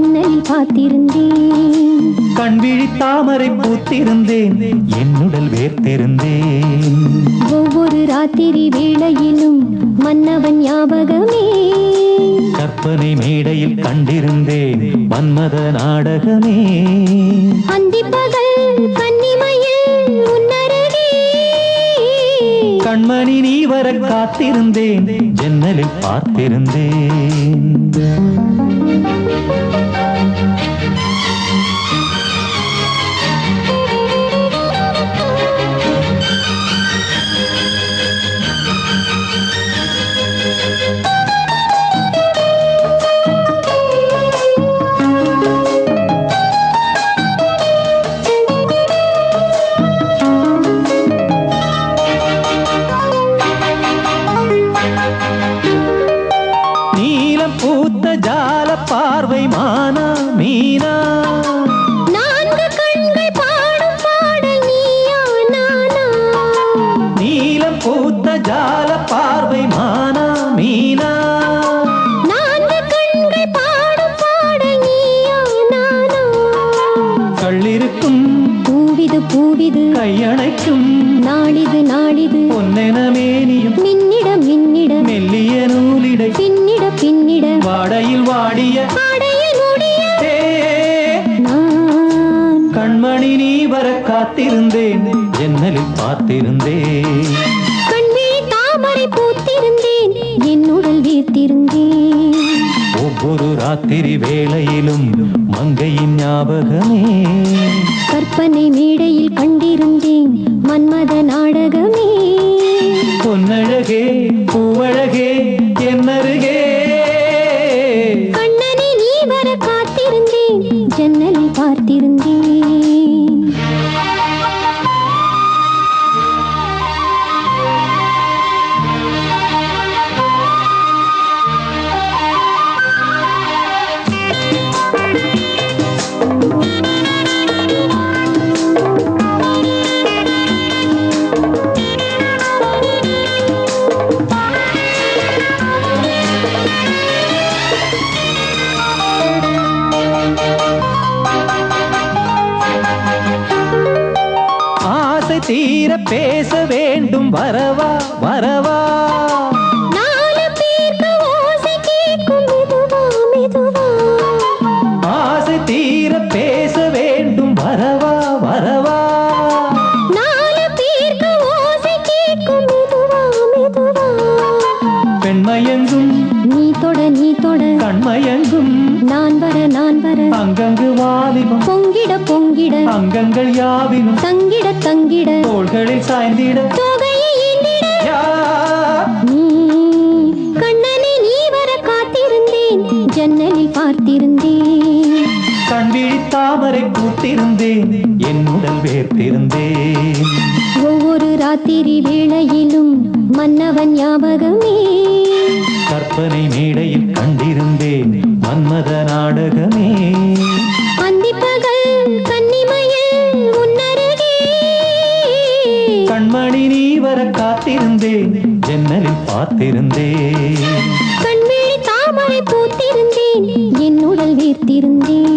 ஜன்னலில் பார்த்திருந்தேன். கண்விழி தாமரை பூத்திருந்தேன், என்னுடல் வேர்த்திருந்தேன். ஒவ்வொரு ராத்திரி வேளையிலும் மன்னவன் ஞாபகமே. கற்பனை மேடையில் கண்டிருந்தேன் மன்மத நாடகமே. அந்திப்பகல் கன்னிமையில் உன்னருகே. கண்மணி நீ வர காத்திருந்தேன், ஜன்னலில் பார்த்திருந்தேன். பூத்த ஜால பார்வை மானா மீனா. நான்கு கண்கள் பாடும் பாடல் நீயா நானா. நீலம் பூத்த ஜால பார்வை மானா மீனா. நான்கு கண்கள் பாடும் பாடல் நீயா நானா. கள்ளிருக்கும் பூவிது பூவிது கையணைக்கும் நாளிது நாளிது. பொன்னென மேனியும் மின்னிட மின்னிட மெல்லிய நூலிடை பின்னிட பின்னிட. வாடையில் வாடிய ஆடையில் மூடிய நான். கண்மணி நீ வர காத்திருந்தேன், ஜன்னலில் பார்த்திருந்தேன். கண்விழி தாமரை பூத்திருந்தேன், என்னுடல் வீர்த்திருந்தேன். ஒவ்வொரு ராத்திரி வேளையிலும் மங்கையின் ஞாபகமே. கற்பனை மேடையில் கண்டிருந்தேன் மன்மத நாடகமே. பொன்னழகே பூவழகே என்னருகே. கண்ணனை நீ வர காத்திருந்தேன், ஜன்னலில் பார்த்திருந்தேன். தீர பேச வேண்டும் வரவா வரவா. நாலு பேருக்கு ஓசை கேட்கும் மெதுவா மெதுவா. ஆசை தீர பேச வேண்டும் வரவா வரவா. நாலு பேருக்கு ஓசை கேட்கும் மெதுவா மெதுவா. பெண்மயங்கும் நீ தொட நீ தொட கண்மயங்கும் நான் வர நான் வர. அங்கங்கு வாலிபம் பொங்கிட பொங்கிட அங்கங்கள் யாவினும் தங்கிட தங்கிட. தோள்களில் சாய்ந்திட தொகையை எண்ணிட. நீ கண்ணனை நீ வர காத்திருந்தேன், ஜன்னலில் பார்த்திருந்தேன். கண்விழி தாமரை பூத்திருந்தேன், என்னுடல் வேர்த்திருந்தேன். ஒவ்வொரு ராத்திரி வேளையிலும் மன்னவன் ஞாபகமே. கற்பனை மேடையில் கண்டிருந்தேன் மன்மத நாடகமே. அந்திப்பகல் கன்னிமையில் உன்னருகே. கண்மணி நீ வர காத்திருந்தேன், ஜன்னலில் பார்த்திருந்தேன். கண்விழி தாமரை பூத்திருந்தேன், என்னுடல் வீர்த்திருந்தேன்.